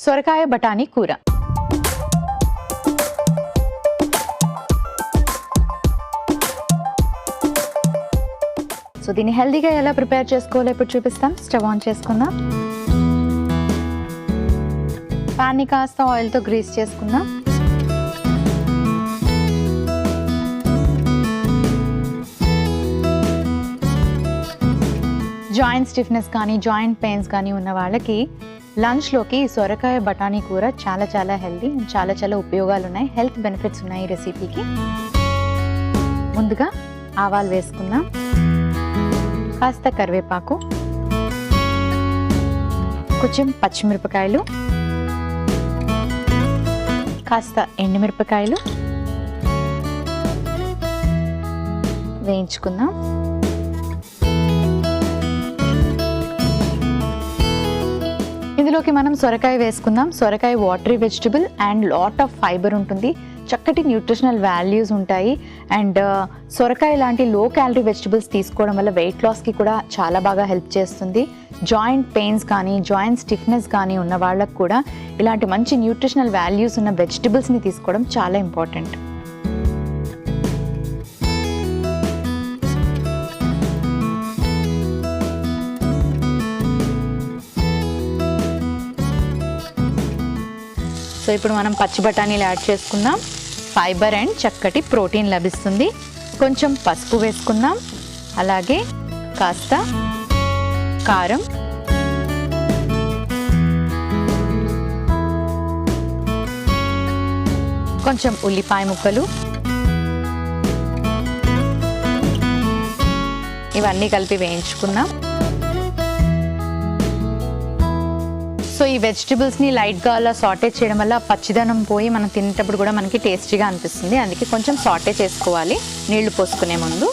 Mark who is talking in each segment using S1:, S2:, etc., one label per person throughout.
S1: సొరకాయ బఠానీ కూర. సో దీన్ని హెల్దీగా ఎలా ప్రిపేర్ చేసుకోవాలో ఇప్పుడు చూపిస్తాం. స్టవ్ ఆన్ చేసుకుందాం. ప్యాన్ని కాస్త ఆయిల్తో గ్రీస్ చేసుకుందాం. జాయింట్ స్టిఫ్నెస్ కానీ జాయింట్ పెయిన్స్ కానీ ఉన్న వాళ్ళకి లంచ్లోకి సొరకాయ బఠానీ కూర చాలా చాలా హెల్దీ అండ్ చాలా చాలా ఉపయోగాలు ఉన్నాయి, హెల్త్ బెనిఫిట్స్ ఉన్నాయి ఈ రెసిపీకి. ముందుగా ఆవాలు వేసుకుందాం, కాస్త కరివేపాకు, కొంచెం పచ్చిమిరపకాయలు, కాస్త ఎండుమిరపకాయలు వేయించుకుందాం. ఇందులోకి మనం సొరకాయ వేసుకుందాం. సొరకాయ watery vegetable and lot of fibre ఉంటుంది, చక్కటి న్యూట్రిషనల్ వాల్యూస్ ఉంటాయి. అండ్ సొరకాయ లాంటి లో క్యాలరీ వెజిటబుల్స్ తీసుకోవడం వల్ల వెయిట్ లాస్కి కూడా చాలా బాగా హెల్ప్ చేస్తుంది. జాయింట్ పెయిన్స్ కానీ జాయింట్ స్టిఫ్నెస్ కానీ ఉన్న వాళ్ళకు కూడా ఇలాంటి మంచి న్యూట్రిషనల్ వాల్యూస్ ఉన్న వెజిటబుల్స్ని తీసుకోవడం చాలా ఇంపార్టెంట్. సో ఇప్పుడు మనం పచ్చి బఠానీలు యాడ్ చేసుకుందాం. ఫైబర్ అండ్ చక్కటి ప్రోటీన్ లభిస్తుంది. కొంచెం పసుపు వేసుకుందాం, అలాగే కాస్త కారం, కొంచెం ఉల్లిపాయ ముక్కలు, ఇవన్నీ కలిపి వేయించుకుందాం. సో ఈ వెజిటబుల్స్ని లైట్గా అలా సాటే చేయడం వల్ల పచ్చిదనం పోయి మనం తినేటప్పుడు కూడా మనకి టేస్టీగా అనిపిస్తుంది. అందుకే కొంచెం సాటే చేసుకోవాలి నీళ్లు పోసుకునే ముందు.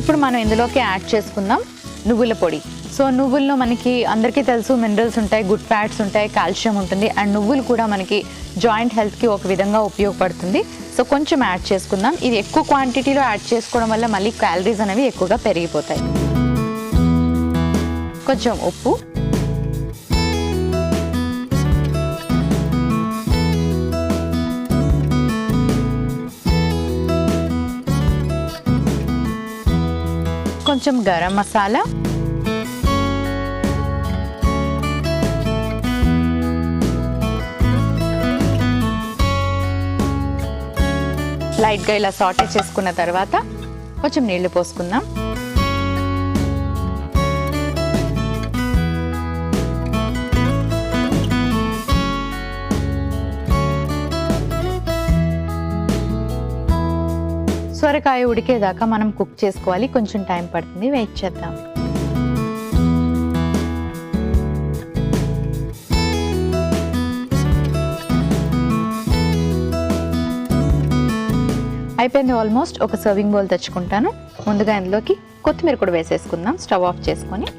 S1: ఇప్పుడు మనం ఇందులోకి యాడ్ చేసుకుందాం నువ్వుల పొడి. సో నువ్వుల్లో మనకి అందరికీ తెలుసు మినరల్స్ ఉంటాయి, గుడ్ ఫ్యాట్స్ ఉంటాయి, కాల్షియం ఉంటుంది. అండ్ నువ్వులు కూడా మనకి జాయింట్ హెల్త్కి ఒక విధంగా ఉపయోగపడుతుంది. సో కొంచెం యాడ్ చేసుకుందాం. ఇది ఎక్కువ క్వాంటిటీలో యాడ్ చేసుకోవడం వల్ల మళ్ళీ క్యాలరీస్ అనేవి ఎక్కువగా పెరిగిపోతాయి. కొంచెం ఉప్పు, కొంచెం గరం మసాలా, లైట్గా ఇలా సాటే చేసుకున్న తర్వాత కొంచెం నీళ్లు పోసుకుందాం. సొరకాయ ఉడికేదాకా మనం కుక్ చేసుకోవాలి, కొంచెం టైం పడుతుంది, వెయిట్ చేద్దాం. అయిపోయింది ఆల్మోస్ట్. ఒక సర్వింగ్ బౌల్ తెచ్చుకుంటాను. ముందుగా ఇందులోకి కొత్తిమీర కూడా వేసేసుకుందాం స్టవ్ ఆఫ్ చేసుకొని.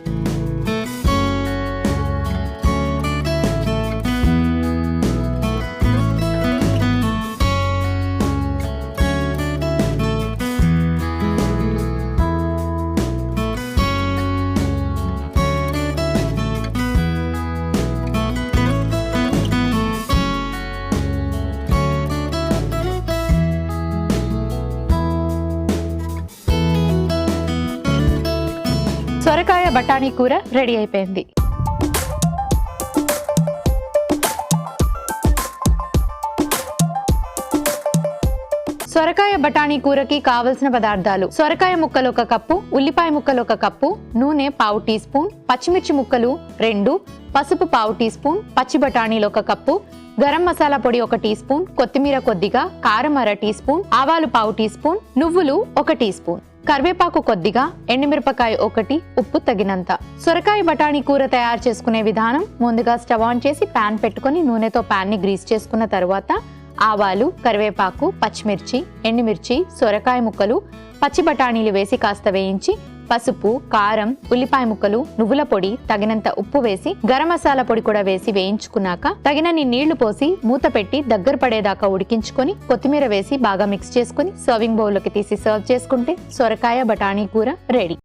S1: సొరకాయ బఠానీ కూర రెడీ అయిపోయింది. సొరకాయ బఠానీ కూరకి కావలసిన పదార్థాలు: సొరకాయ ముక్కలు 1 కప్పు, ఉల్లిపాయ ముక్కలు 1 కప్పు, నూనె 1/2 టీ స్పూన్, పచ్చిమిర్చి ముక్కలు 2, పసుపు 1/2 టీ స్పూన్, పచ్చి బఠానీలు 1 కప్పు, గరం మసాలా పొడి 1 టీ స్పూన్, కొత్తిమీర కొద్దిగా, కారం 1/2 టీ స్పూన్, ఆవాలు 1/2 టీ స్పూన్, నువ్వులు 1 టీ స్పూన్, కరివేపాకు కొద్దిగా, ఎండుమిరపకాయ 1, ఉప్పు తగినంత. సొరకాయ బఠానీ కూర తయారు చేసుకునే విధానం: ముందుగా స్టవ్ ఆన్ చేసి పాన్ పెట్టుకొని నూనెతో పాన్ ని గ్రీస్ చేసుకున్న తర్వాత ఆవాలు, కరివేపాకు, పచ్చిమిర్చి, ఎండుమిర్చి, సొరకాయ ముక్కలు, పచ్చి బఠానీలు వేసి కాస్త వేయించి పసుపు, కారం, ఉల్లిపాయ ముక్కలు, నువ్వుల పొడి, తగినంత ఉప్పు వేసి గరం మసాలా పొడి కూడా వేసి వేయించుకున్నాక తగినన్ని నీళ్లు పోసి మూత పెట్టి దగ్గర పడేదాకా ఉడికించుకొని కొత్తిమీర వేసి బాగా మిక్స్ చేసుకుని సర్వింగ్ బౌల్ లోకి తీసి సర్వ్ చేసుకుంటే సొరకాయ బఠానీ కూర రెడీ.